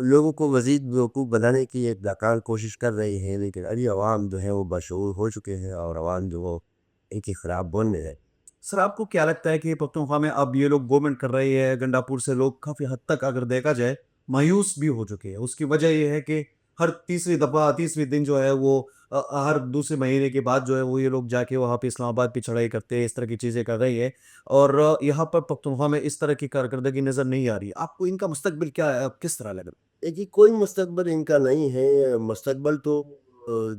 لوگوں کو مزید بیوقوف بنانے کی ایک ناکام کوشش کر رہی ہے، لیکن ابھی عوام جو ہے وہ بشعور ہو چکے ہیں اور عوام جو وہ ان کی خراب بولنے ہے۔ سر آپ کو کیا لگتا ہے کہ پختونخوا میں اب یہ لوگ گورنمنٹ کر رہی ہے، گنڈا پور سے لوگ کافی حد تک اگر دیکھا جائے مایوس بھی ہو چکے ہیں؟ اس کی وجہ یہ ہے کہ ہر تیسری دفعہ تیسری دن جو ہے وہ ہر دوسرے مہینے کے بعد جو ہے وہ یہ لوگ جا کے وہاں پہ اسلام آباد پہ چڑھائی کرتے ہیں، اس طرح کی چیزیں کر رہی ہے، اور یہاں پر پختونخوا میں اس طرح کی کارکردگی نظر نہیں آ رہی۔ آپ کو ان کا مستقبل کیا ہے، کس طرح لگ رہا ہے؟ دیکھیے کوئی مستقبل ان کا نہیں ہے، مستقبل تو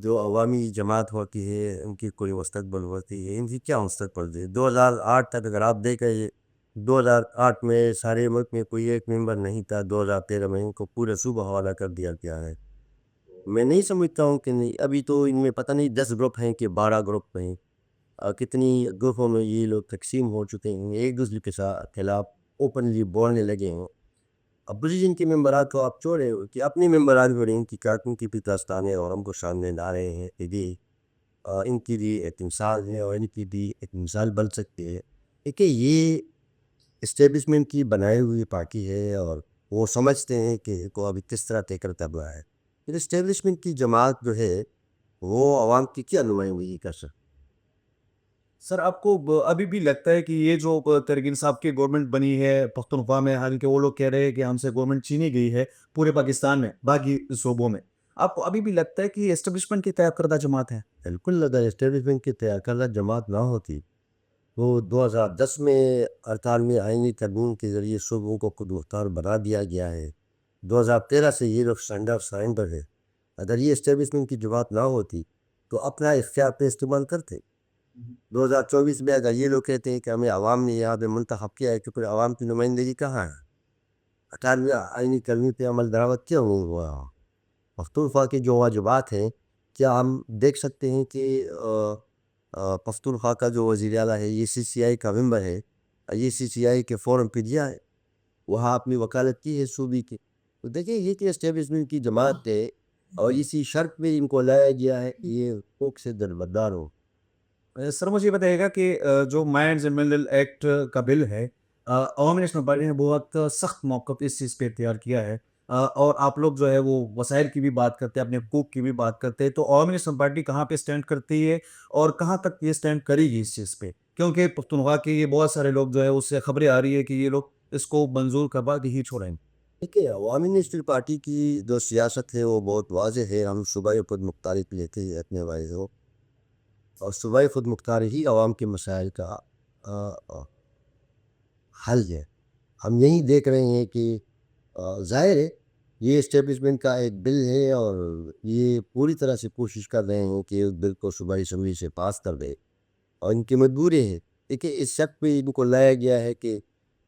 جو عوامی جماعت ہوتی ہے ان کی کوئی مستقبل ہوتی ہے، ان کی کیا مستقبل ہے؟ 2008 تک اگر آپ دیکھیں، 2008 میں سارے ملک میں کوئی ایک ممبر نہیں تھا، 2013 میں ان کو پورے صوبہ حوالہ کر دیا گیا ہے۔ میں نہیں سمجھتا ہوں کہ نہیں، ابھی تو ان میں پتہ نہیں 10 گروپ ہیں کہ 12 گروپ ہیں، کتنی گروپوں میں یہ لوگ تقسیم ہو چکے ہیں، ایک دوسرے کے ساتھ خلاف اوپنلی بولنے لگے ہیں۔ اپوزیشن کے ممبرات کو آپ چھوڑے کہ اپنے ممبران بھی ان کی کارٹون کی بھی داستانیں اور ہم کو سامنے لا رہے ہیں کہ یہ ان کی بھی ایک مثال ہے اور ان کی بھی ایک مثال بن سکتی ہے۔ دیکھیے یہ اسٹیبلشمنٹ کی بنائی ہوئی پارٹی ہے اور وہ سمجھتے ہیں کہ کو ابھی کس طرح طے کرتا ہوا ہے، پھر اسٹیبلشمنٹ کی جماعت جو ہے وہ عوام کی کیا نمائندگی کر سکتی؟ سر آپ کو ابھی بھی لگتا ہے کہ یہ جو تحریک انصاف کی گورنمنٹ بنی ہے پختونخوا میں، حالانکہ وہ لوگ کہہ رہے ہیں کہ ہم سے گورنمنٹ چینی گئی ہے پورے پاکستان میں باقی صوبوں میں، آپ کو ابھی بھی لگتا ہے کہ یہ اسٹیبلشمنٹ کی طے کردہ جماعت ہے؟ بالکل، اگر اسٹیبلشمنٹ کی تیار کردہ جماعت نہ ہوتی تو 2010 میں 48ویں آئینی ترمیم کے ذریعے صوبوں کو خود مختار بنا دیا گیا ہے۔ 2013 سے یہ لوگ اسٹینڈ آف سائن پر ہے۔ اگر یہ اسٹیبلشمنٹ کی جماعت نہ ہوتی تو اپنا اختیار پہ استعمال کرتے۔ 2024 میں اگر یہ لوگ کہتے ہیں کہ ہمیں عوام نے یہاں پہ منتخب کیا ہے تو پھر عوام کی نمائندگی کہاں ہے؟ 18ویں آئینی ترمیم پہ عمل درآمد کیوں نہیں ہوا؟ پختونخوا کے جو واجبات ہیں، کیا ہم دیکھ سکتے ہیں کہ پختونخوا کا جو وزیر اعلیٰ ہے یہ CCI کا ممبر ہے، یہ CCI کے فورم پہ دیا ہے، وہاں اپنی وکالت کی ہے صوبے کی؟ تو دیکھیں یہ کہ اسٹیبلشمنٹ کی جماعت ہے اور اسی شرط میں ان کو لایا گیا ہے کہ یہ حقوق سے دربدار ہو۔ سر مجھے یہ بتائیے گا کہ جو مائنز اینڈ منرل ایکٹ کا بل ہے، عوامی نیشنل پارٹی نے بہت سخت موقف اس چیز پہ اختیار کیا ہے، اور آپ لوگ جو ہے وہ وسائل کی بھی بات کرتے ہیں، اپنے حقوق کی بھی بات کرتے ہیں، تو عوامی نیشنل پارٹی کہاں پہ سٹینڈ کرتی ہے اور کہاں تک یہ سٹینڈ کرے گی اس چیز پہ؟ کیونکہ پختونخوا کے یہ بہت سارے لوگ جو ہے اس سے خبریں آ رہی ہے کہ یہ لوگ اس کو منظور کروا کے ہی چھوڑیں۔ دیکھیے عوامی نیشنل پارٹی کی جو سیاست ہے وہ بہت واضح ہے، ہم صوبائی خود مختاری پہ لیتے ہیں اپنے وائز ہو، اور صوبائی خود مختاری ہی عوام کے مسائل کا حل ہے۔ ہم یہی دیکھ رہے ہیں کہ ظاہر ہے یہ اسٹیبلشمنٹ کا ایک بل ہے اور یہ پوری طرح سے کوشش کر رہے ہیں کہ اس بل کو صوبائی اسمبلی سے پاس کر دے، اور ان کی مجبوری ہے۔ دیکھیے اس شرط پہ ان کو لایا گیا ہے کہ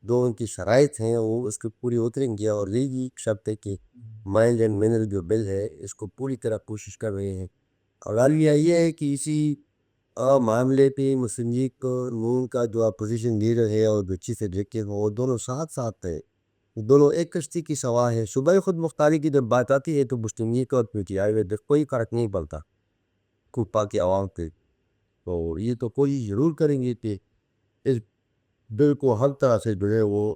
جو ان کی شرائط ہیں وہ اس کو پوری اتریں گے، اور یہ شرط ہے کہ مائنز اینڈ منرل جو بل ہے اس کو پوری طرح کوشش کر رہے ہیں۔ اور عالیہ یہ ہے کہ اسی معاملے پہ مسلم لیگ نون کا جو اپوزیشن لیڈر ہے اور جو چیف ایگزیکٹو وہ دونوں ساتھ ساتھ ہیں، دونوں ایک کشتی کی سوار ہے۔ صوبائی خود مختاری کی جب بات آتی ہے تو مسلم لیگ اور PTI میں کوئی فرق نہیں پڑتا کوپا کے عوام پہ، تو یہ تو کوئی ضرور کریں گے کہ اس بل کو ہر طرح سے جو ہے وہ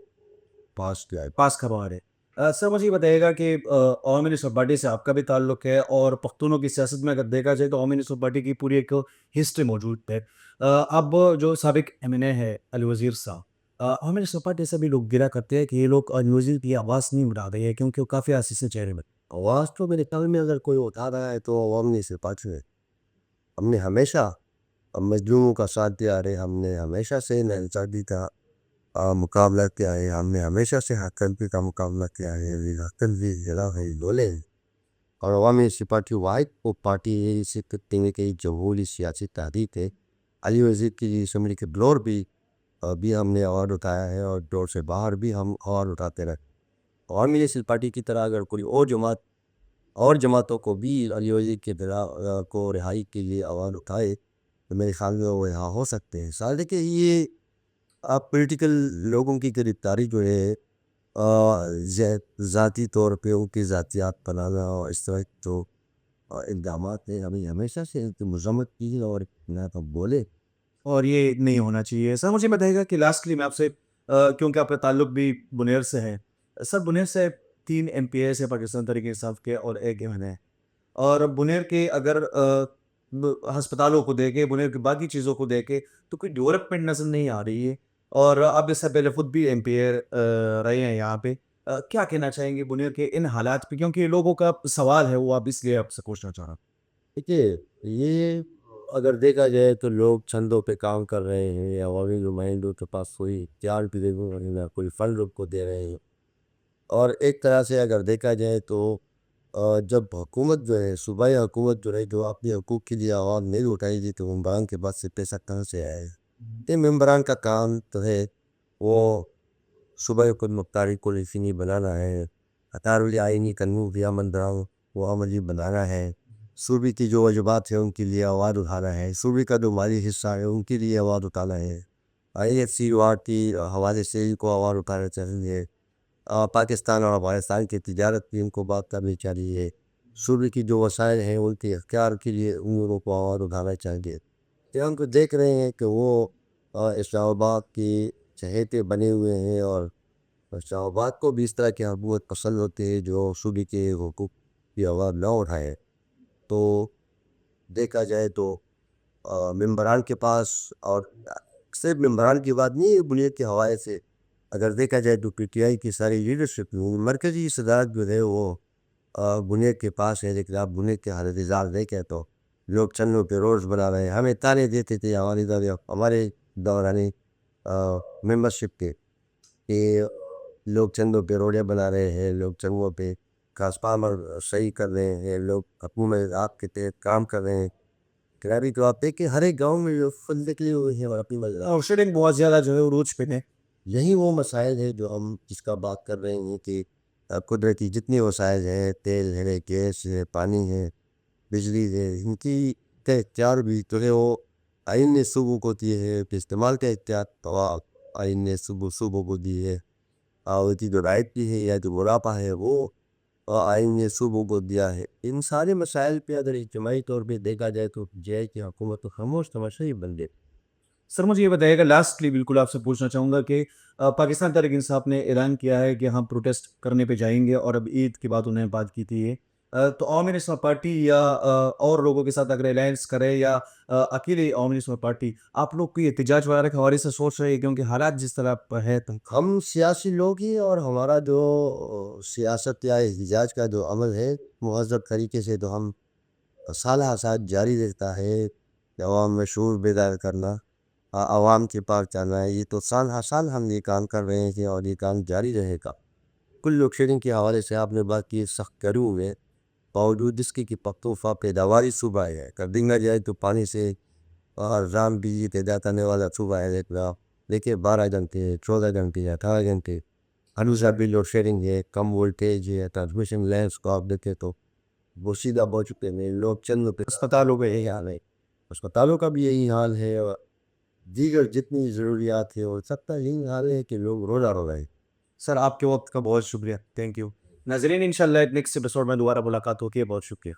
پاس کیا ہے۔ پاس کروا رہے۔ سر مجھے یہ بتائیے گا کہ عوامی نیشنل پارٹی سے آپ کا بھی تعلق ہے، اور پختونوں کی سیاست میں اگر دیکھا جائے تو عوامی نیشنل پارٹی کی پوری ایک ہسٹری موجود ہے۔ اب جو سابق MNA ہے علی وزیر صاحب، عوامی نیشنل پارٹی سے بھی لوگ گرا کرتے ہیں کہ یہ لوگ علی وزیر کی آواز نہیں اٹھا رہے ہیں کیونکہ وہ کافی عرصے سے چہرے میں۔ آواز تو میرے خیال میں اگر کوئی اٹھا رہا ہے تو عوام نے اسے پاس ہے۔ ہم نے ہمیشہ مظلوموں کا ساتھ دیا ہے، ہم نے ہمیشہ سے ناانصافی کا مقابلہ کیا ہے، ہم نے ہمیشہ سے حقیقی کا مقابلہ کیا ہے، حقیقی ضلع ہے دولے، اور عوامی نیشنل پارٹی واحد وہ پارٹی ہے اسے خطے میں کئی جمہوری سیاسی تحریک ہے۔ علی وزیر کی اسمبلی کے بلور بھی ہم نے آواز اٹھایا ہے، اور ڈور سے باہر بھی ہم آواز اٹھاتے رہے۔ عوامی نیشنل پارٹی کی طرح اگر کوئی اور جماعت اور جماعتوں کو بھی علی وزیر کے کو رہائی کے لیے آواز اٹھائے تو میرے خیال میں وہ یہاں ہو سکتے ہیں۔ ساتھ دیکھیں یہ پولیٹیکل لوگوں کی گرفتاری جو ہے ذاتی طور پہ ان کی ذاتیات بنانا اور اس طرح جو اقدامات ہیں، ہمیں ہمیشہ سے ان کی مذمت کی ہے اور نہ تو بولے۔ اور یہ نہیں ہونا چاہیے۔ سر مجھے بتائیے گا کہ لاسٹلی میں آپ سے، کیونکہ آپ کا تعلق بھی بنیر سے ہے، سر بنیر سے 3 MPs ہے پاکستان تحریک انصاف کے اور 1 MN ہے. اور بنیر کے اگر ہسپتالوں کو دیکھیں، بنیر کی باقی چیزوں کو دیکھیں تو کوئی ڈیولپمنٹ نظر نہیں آ رہی ہے. اور آپ اس سے پہلے خود بھی MP رہے ہیں یہاں پہ. کیا کہنا چاہیں گے بنیر کے ان حالات پہ، کیونکہ لوگوں کا سوال ہے وہ آپ اس لیے آپ سے پوچھنا چاہ رہا ہوں. دیکھیے، یہ اگر دیکھا جائے تو لوگ چندوں پہ کام کر رہے ہیں، عوامی نمائندوں کے پاس کوئی اختیار بھی نہیں ہے، کوئی فنڈ کو دے رہے ہیں. اور ایک طرح سے اگر دیکھا جائے تو جب حکومت جو ہے، صوبائی حکومت جو ہے، جو اپنے حقوق کے لیے آواز نہیں اٹھائے گی تو ممبران کے پاس سے پیسہ کہاں سے آئے گا؟ یہ ممبران کا کام تو ہے وہ صوبائی حکومت مختاری کو یقینی بنانا ہے، اطار آئینی قانون یا مندران وہ عملی بنانا ہے، صوبے کی جو واجبات ہیں ان کے لیے آواز اٹھانا ہے، صوبے کا جو مالی حصہ ہے ان کے لیے آواز اٹھانا ہے. IFC وارڈ کی حوالے سے ان کو آواز اٹھانا چاہیے. پاکستان اور افغانستان کی تجارت کی ان کو بات کرنی چاہیے. صوبے کی جو وسائل ہیں ان کے اختیار کے لیے ان لوگوں کو آواز اٹھانا چاہیے. کہ ہم کو دیکھ رہے ہیں کہ وہ اسلام آباد کی چہیتے بنے ہوئے ہیں، اور اسلام آباد کو بھی اس طرح کی حکومت پسند ہوتے ہیں جو صوبے کے حقوق کی آواز نہ اٹھائے. تو دیکھا جائے تو ممبران کے پاس، اور صرف ممبران کی بات نہیں ہے، بنیاد کے حوالے سے اگر دیکھا جائے تو PTI کی ساری لیڈرشپ مرکزی صدارت جو ہے وہ بنیاد کے پاس ہے. لیکن آپ بنیاد کے حالت اظہار دیکھیں تو لوگ چندوں پہ روڈز بنا رہے ہیں. ہمیں تانے دیتے تھے ہمارے دورانی ممبرشپ کے کہ لوگ چندوں پہ روڈیں بنا رہے ہیں، لوگ چندوں پہ ٹرانسفارمر صحیح کر رہے ہیں، لوگ حکومت آپ کے تحت کام کر رہے ہیں. ابھی تو آپ دیکھیں ہر ایک گاؤں میں جو فل نکلے ہوئے ہیں اور اپنی اور شیڈنگ بہت زیادہ جو ہے عروج پہ ہے. یہی وہ مسائل ہے جو ہم جس کا بات کر رہے ہیں کہ قدرتی جتنے وسائل ہیں، تیل ہے، گیس ہے، پانی ہے، بجلی ہے، ان کی کا اختیار بھی تو ہے وہ آئین نے صوبوں کو دیے ہے. استعمال کا اختیار تو آئین نے صوبوں کو دی ہے. اور کی جو رائٹ کی ہے یا جو منافع ہے وہ آئین نے صوبوں کو دیا ہے. ان سارے مسائل پہ اگر اجتماعی طور پہ دیکھا جائے تو جائے کہ حکومت تو خاموش تماشا ہی بن گئی. سر مجھے یہ بتائیے گا، لاسٹلی بالکل آپ سے پوچھنا چاہوں گا کہ پاکستان تحریک انصاف نے اعلان کیا ہے کہ ہم پروٹیسٹ کرنے پہ جائیں گے، اور اب عید کے بعد انہیں بات کی تھی یہ. تو عوامی نسواں پارٹی یا اور لوگوں کے ساتھ اگر الائنس کرے یا اکیلے عوامی نسواں پارٹی، آپ لوگ کوئی احتجاج وغیرہ کے حوالے سے سوچ رہے ہیں؟ کیونکہ حالات جس طرح ہے تو ہم سیاسی لوگ ہی، اور ہمارا جو سیاست یا احتجاج کا جو عمل ہے مہذب طریقے سے تو ہم سالہ سال جاری رہتا ہے. عوام میں شعور بیدار کرنا، عوام کے پاس جانا ہے، یہ تو سال ہر سال ہم یہ کام کر رہے ہیں اور یہ کام جاری رہے گا. کل لوڈ شیڈنگ کے حوالے سے آپ نے بات کی، سخت کروں میں باوجود اس کی کہ پختونخوا پیداواری صوبہ ہے. کر دیکھا جائے تو پانی سے رام بجلی پیدا کرنے والا صوبہ ہے. دیکھیے 12 گھنٹے 14 گھنٹے 18 گھنٹے ہنوزہ بھی لوڈ شیڈنگ ہے. کم وولٹیج ہے، ٹرانسمیشن لائنس کو آپ دیکھیں تو وہ سیدھا بہت چکے ہیں. لوگ چند اسپتالوں کا یہی حال ہے، اسپتالوں کا بھی یہی حال ہے، اور دیگر جتنی ضروریات ہیں اور سب کا یہی حال ہے کہ لوگ روزہ رو رہے ہیں. سر آپ کے وقت کا بہت شکریہ. Thank you. ناظرین انشاءاللہ نیکسٹ ایپیسوڈ میں دوبارہ ملاقات ہوگی. بہت شکریہ.